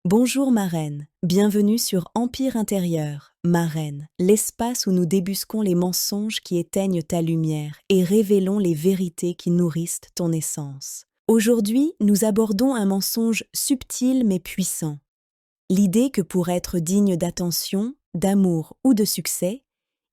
Bonjour ma reine, bienvenue sur Empire intérieur, ma reine, l'espace où nous débusquons les mensonges qui éteignent ta lumière et révélons les vérités qui nourrissent ton essence. Aujourd'hui, nous abordons un mensonge subtil mais puissant. L'idée que pour être digne d'attention, d'amour ou de succès,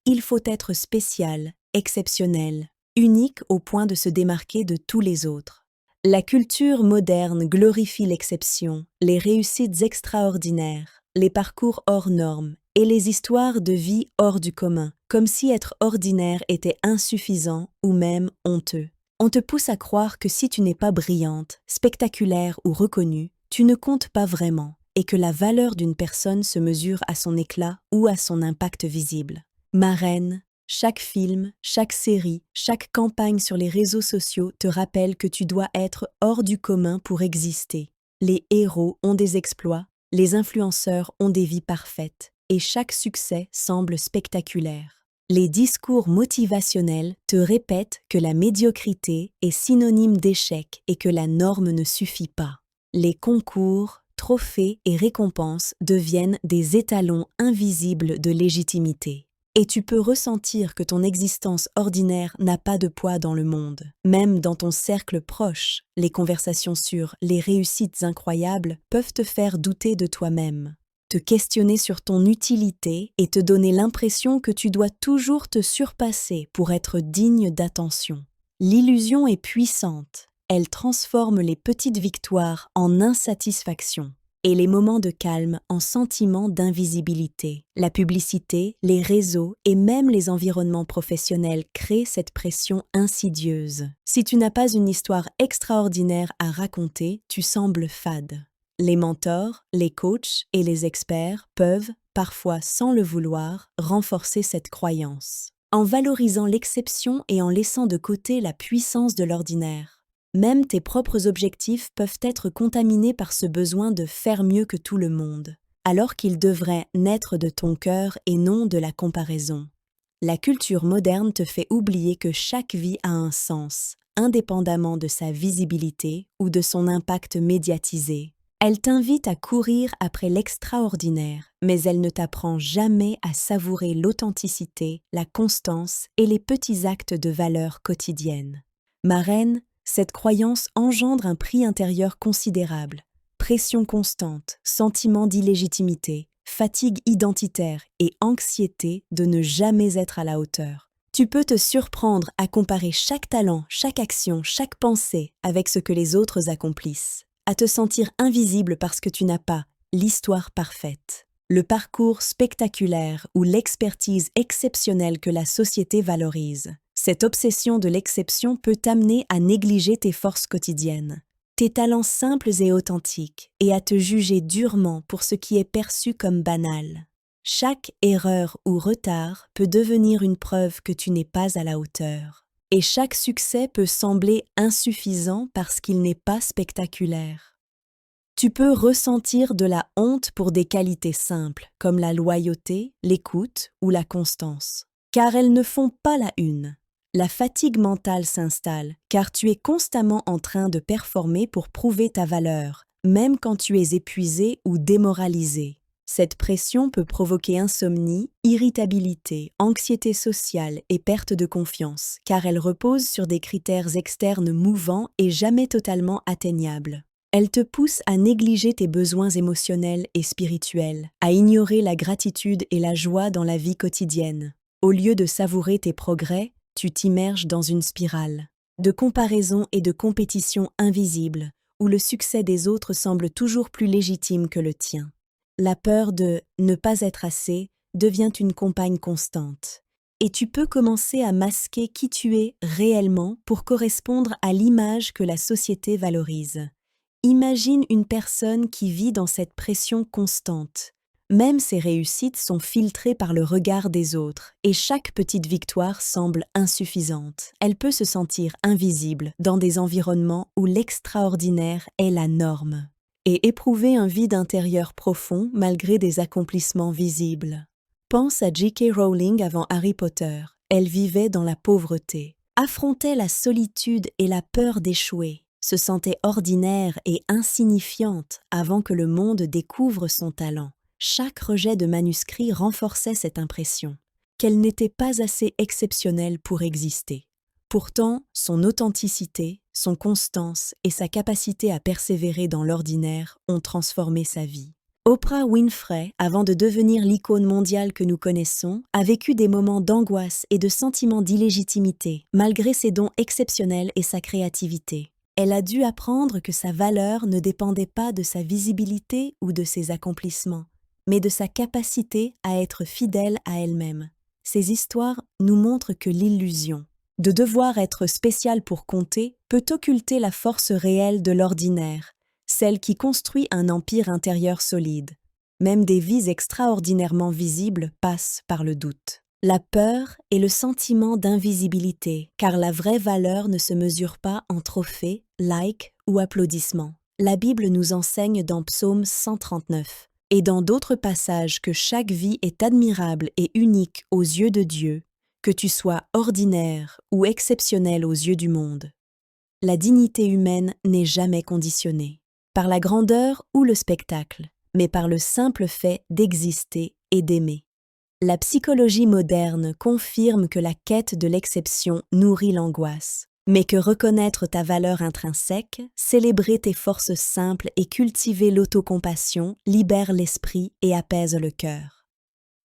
il faut être spécial, exceptionnel, unique au point de se démarquer de tous les autres. La culture moderne glorifie l'exception, les réussites extraordinaires, les parcours hors normes et les histoires de vie hors du commun, comme si être ordinaire était insuffisant ou même honteux. On te pousse à croire que si tu n'es pas brillante, spectaculaire ou reconnue, tu ne comptes pas vraiment et que la valeur d'une personne se mesure à son éclat ou à son impact visible. Ma reine, chaque film, chaque série, chaque campagne sur les réseaux sociaux te rappelle que tu dois être hors du commun pour exister. Les héros ont des exploits, les influenceurs ont des vies parfaites, et chaque succès semble spectaculaire. Les discours motivationnels te répètent que la médiocrité est synonyme d'échec et que la norme ne suffit pas. Les concours, trophées et récompenses deviennent des étalons invisibles de légitimité. Et tu peux ressentir que ton existence ordinaire n'a pas de poids dans le monde. Même dans ton cercle proche, les conversations sur les réussites incroyables peuvent te faire douter de toi-même, te questionner sur ton utilité et te donner l'impression que tu dois toujours te surpasser pour être digne d'attention. L'illusion est puissante. Elle transforme les petites victoires en insatisfaction et les moments de calme en sentiments d'invisibilité. La publicité, les réseaux et même les environnements professionnels créent cette pression insidieuse. Si tu n'as pas une histoire extraordinaire à raconter, tu sembles fade. Les mentors, les coachs et les experts peuvent, parfois sans le vouloir, renforcer cette croyance. En valorisant l'exception et en laissant de côté la puissance de l'ordinaire. Même tes propres objectifs peuvent être contaminés par ce besoin de faire mieux que tout le monde, alors qu'ils devraient naître de ton cœur et non de la comparaison. La culture moderne te fait oublier que chaque vie a un sens, indépendamment de sa visibilité ou de son impact médiatisé. Elle t'invite à courir après l'extraordinaire, mais elle ne t'apprend jamais à savourer l'authenticité, la constance et les petits actes de valeur quotidienne. Ma reine, cette croyance engendre un prix intérieur considérable. Pression constante, sentiment d'illégitimité, fatigue identitaire et anxiété de ne jamais être à la hauteur. Tu peux te surprendre à comparer chaque talent, chaque action, chaque pensée avec ce que les autres accomplissent, à te sentir invisible parce que tu n'as pas l'histoire parfaite, le parcours spectaculaire ou l'expertise exceptionnelle que la société valorise. Cette obsession de l'exception peut t'amener à négliger tes forces quotidiennes, tes talents simples et authentiques, et à te juger durement pour ce qui est perçu comme banal. Chaque erreur ou retard peut devenir une preuve que tu n'es pas à la hauteur. Et chaque succès peut sembler insuffisant parce qu'il n'est pas spectaculaire. Tu peux ressentir de la honte pour des qualités simples, comme la loyauté, l'écoute ou la constance, car elles ne font pas la une. La fatigue mentale s'installe, car tu es constamment en train de performer pour prouver ta valeur, même quand tu es épuisé ou démoralisé. Cette pression peut provoquer insomnie, irritabilité, anxiété sociale et perte de confiance, car elle repose sur des critères externes mouvants et jamais totalement atteignables. Elle te pousse à négliger tes besoins émotionnels et spirituels, à ignorer la gratitude et la joie dans la vie quotidienne. Au lieu de savourer tes progrès, tu t'immerges dans une spirale de comparaison et de compétition invisible, où le succès des autres semble toujours plus légitime que le tien. La peur de ne pas être assez devient une compagne constante, et tu peux commencer à masquer qui tu es réellement pour correspondre à l'image que la société valorise. Imagine une personne qui vit dans cette pression constante. Même ses réussites sont filtrées par le regard des autres et chaque petite victoire semble insuffisante. Elle peut se sentir invisible dans des environnements où l'extraordinaire est la norme et éprouver un vide intérieur profond malgré des accomplissements visibles. Pense à J.K. Rowling avant Harry Potter. Elle vivait dans la pauvreté, affrontait la solitude et la peur d'échouer. se sentait ordinaire et insignifiante avant que le monde découvre son talent. Chaque rejet de manuscrit renforçait cette impression, qu'elle n'était pas assez exceptionnelle pour exister. Pourtant, son authenticité, son constance et sa capacité à persévérer dans l'ordinaire ont transformé sa vie. Oprah Winfrey, avant de devenir l'icône mondiale que nous connaissons, a vécu des moments d'angoisse et de sentiments d'illégitimité, malgré ses dons exceptionnels et sa créativité. Elle a dû apprendre que sa valeur ne dépendait pas de sa visibilité ou de ses accomplissements, mais de sa capacité à être fidèle à elle-même. Ces histoires nous montrent que l'illusion de devoir être spécial pour compter peut occulter la force réelle de l'ordinaire, celle qui construit un empire intérieur solide. Même des vies extraordinairement visibles passent par le doute. La peur est le sentiment d'invisibilité, car la vraie valeur ne se mesure pas en trophées, likes ou applaudissements. La Bible nous enseigne dans Psaume 139 et dans d'autres passages que chaque vie est admirable et unique aux yeux de Dieu, que tu sois ordinaire ou exceptionnel aux yeux du monde. La dignité humaine n'est jamais conditionnée par la grandeur ou le spectacle, mais par le simple fait d'exister et d'aimer. La psychologie moderne confirme que la quête de l'exception nourrit l'angoisse, mais que reconnaître ta valeur intrinsèque, célébrer tes forces simples et cultiver l'autocompassion libère l'esprit et apaise le cœur.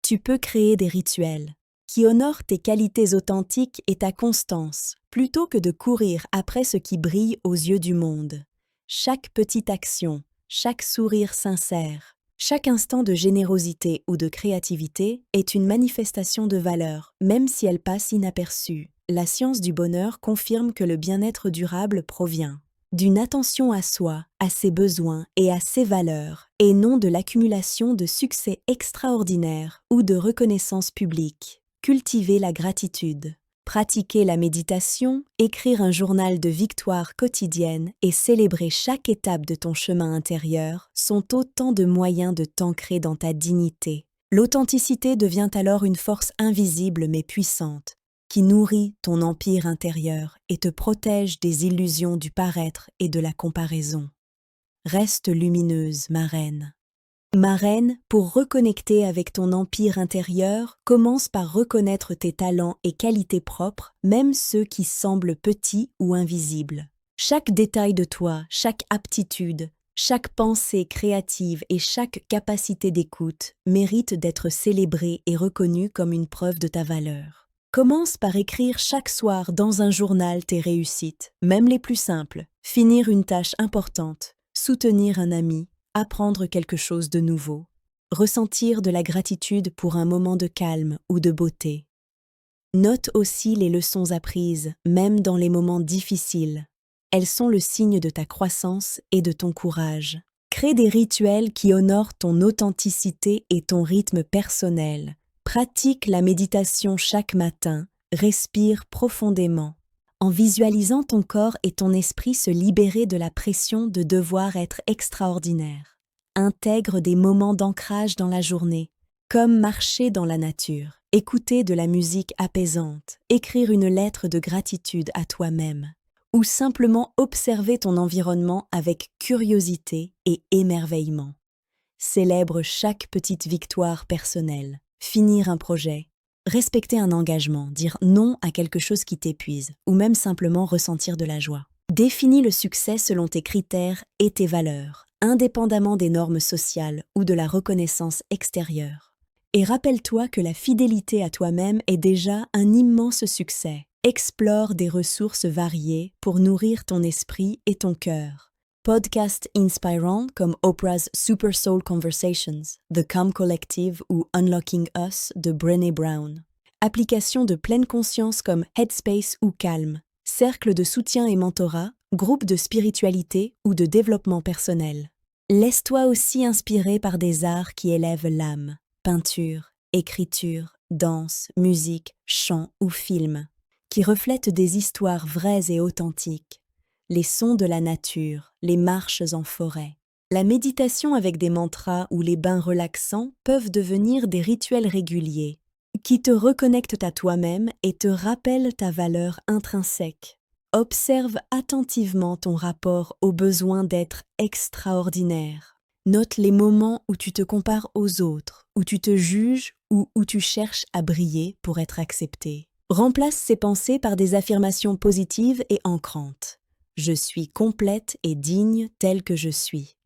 Tu peux créer des rituels qui honorent tes qualités authentiques et ta constance, plutôt que de courir après ce qui brille aux yeux du monde. Chaque petite action, chaque sourire sincère, chaque instant de générosité ou de créativité est une manifestation de valeur, même si elle passe inaperçue. La science du bonheur confirme que le bien-être durable provient d'une attention à soi, à ses besoins et à ses valeurs, et non de l'accumulation de succès extraordinaires ou de reconnaissance publique. Cultiver la gratitude, pratiquer la méditation, écrire un journal de victoires quotidiennes et célébrer chaque étape de ton chemin intérieur sont autant de moyens de t'ancrer dans ta dignité. L'authenticité devient alors une force invisible mais puissante, qui nourrit ton empire intérieur et te protège des illusions du paraître et de la comparaison. Reste lumineuse, ma reine. Ma reine, pour reconnecter avec ton empire intérieur, commence par reconnaître tes talents et qualités propres, même ceux qui semblent petits ou invisibles. Chaque détail de toi, chaque aptitude, chaque pensée créative et chaque capacité d'écoute mérite d'être célébrée et reconnue comme une preuve de ta valeur. Commence par écrire chaque soir dans un journal tes réussites, même les plus simples, finir une tâche importante, soutenir un ami, apprendre quelque chose de nouveau, ressentir de la gratitude pour un moment de calme ou de beauté. Note aussi les leçons apprises, même dans les moments difficiles. Elles sont le signe de ta croissance et de ton courage. Crée des rituels qui honorent ton authenticité et ton rythme personnel. Pratique la méditation chaque matin, respire profondément, en visualisant ton corps et ton esprit se libérer de la pression de devoir être extraordinaire. Intègre des moments d'ancrage dans la journée, comme marcher dans la nature, écouter de la musique apaisante, écrire une lettre de gratitude à toi-même, ou simplement observer ton environnement avec curiosité et émerveillement. Célèbre chaque petite victoire personnelle, finir un projet, respecter un engagement, dire non à quelque chose qui t'épuise, ou même simplement ressentir de la joie. Définis le succès selon tes critères et tes valeurs, indépendamment des normes sociales ou de la reconnaissance extérieure. Et rappelle-toi que la fidélité à toi-même est déjà un immense succès. Explore des ressources variées pour nourrir ton esprit et ton cœur. Podcasts inspirants comme Oprah's Super Soul Conversations, The Calm Collective ou Unlocking Us de Brené Brown. Applications de pleine conscience comme Headspace ou Calm. Cercles de soutien et mentorat, groupes de spiritualité ou de développement personnel. Laisse-toi aussi inspirer par des arts qui élèvent l'âme. Peinture, écriture, danse, musique, chant ou film, qui reflètent des histoires vraies et authentiques. Les sons de la nature, les marches en forêt. La méditation avec des mantras ou les bains relaxants peuvent devenir des rituels réguliers qui te reconnectent à toi-même et te rappellent ta valeur intrinsèque. Observe attentivement ton rapport au besoin d'être extraordinaire. Note les moments où tu te compares aux autres, où tu te juges ou où tu cherches à briller pour être accepté. Remplace ces pensées par des affirmations positives et ancrantes. Je suis complète et digne telle que je suis.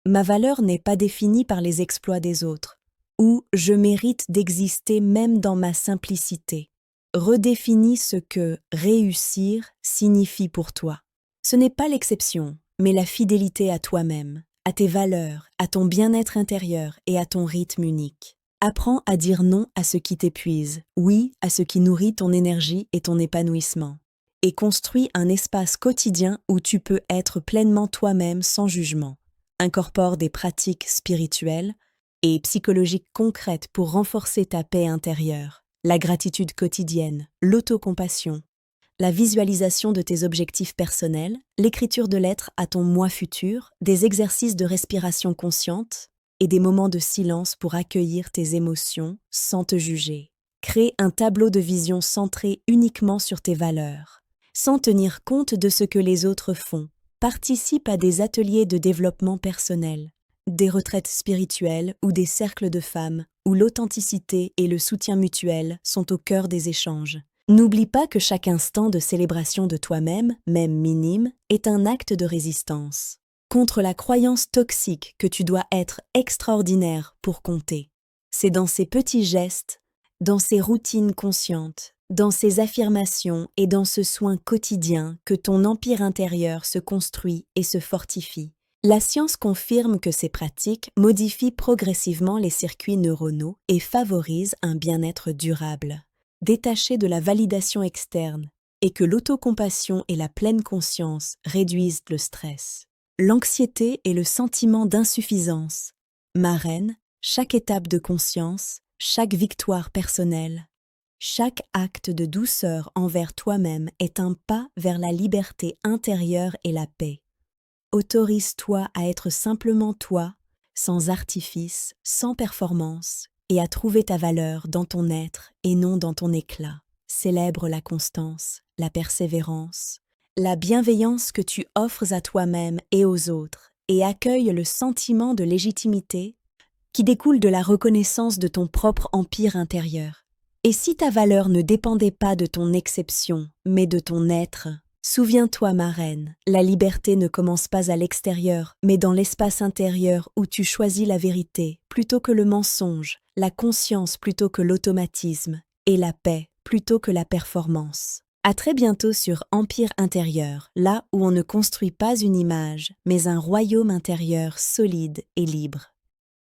Ma valeur n'est pas définie par les exploits des autres, ou je mérite d'exister même dans ma simplicité. Redéfinis ce que réussir signifie pour toi. Ce n'est pas l'exception, mais la fidélité à toi-même, à tes valeurs, à ton bien-être intérieur et à ton rythme unique. Apprends à dire non à ce qui t'épuise, oui à ce qui nourrit ton énergie et ton épanouissement. Et construis un espace quotidien où tu peux être pleinement toi-même sans jugement. Incorpore des pratiques spirituelles et psychologiques concrètes pour renforcer ta paix intérieure, la gratitude quotidienne, l'autocompassion, la visualisation de tes objectifs personnels, l'écriture de lettres à ton moi futur, des exercices de respiration consciente et des moments de silence pour accueillir tes émotions sans te juger. Crée un tableau de vision centré uniquement sur tes valeurs, sans tenir compte de ce que les autres font. Participe à des ateliers de développement personnel, des retraites spirituelles ou des cercles de femmes où l'authenticité et le soutien mutuel sont au cœur des échanges. N'oublie pas que chaque instant de célébration de toi-même, même minime, est un acte de résistance contre la croyance toxique que tu dois être extraordinaire pour compter. C'est dans ces petits gestes, dans ces routines conscientes, dans ces affirmations et dans ce soin quotidien que ton empire intérieur se construit et se fortifie. La science confirme que ces pratiques modifient progressivement les circuits neuronaux et favorisent un bien-être durable, détaché de la validation externe, et que l'autocompassion et la pleine conscience réduisent le stress, l'anxiété et le sentiment d'insuffisance. Ma reine, chaque étape de conscience, chaque victoire personnelle, chaque acte de douceur envers toi-même est un pas vers la liberté intérieure et la paix. Autorise-toi à être simplement toi, sans artifice, sans performance, et à trouver ta valeur dans ton être et non dans ton éclat. Célèbre la constance, la persévérance, la bienveillance que tu offres à toi-même et aux autres, et accueille le sentiment de légitimité qui découle de la reconnaissance de ton propre empire intérieur. Et si ta valeur ne dépendait pas de ton exception, mais de ton être, souviens-toi, ma reine, la liberté ne commence pas à l'extérieur, mais dans l'espace intérieur où tu choisis la vérité plutôt que le mensonge, la conscience plutôt que l'automatisme, et la paix plutôt que la performance. À très bientôt sur Empire intérieur, là où on ne construit pas une image, mais un royaume intérieur solide et libre.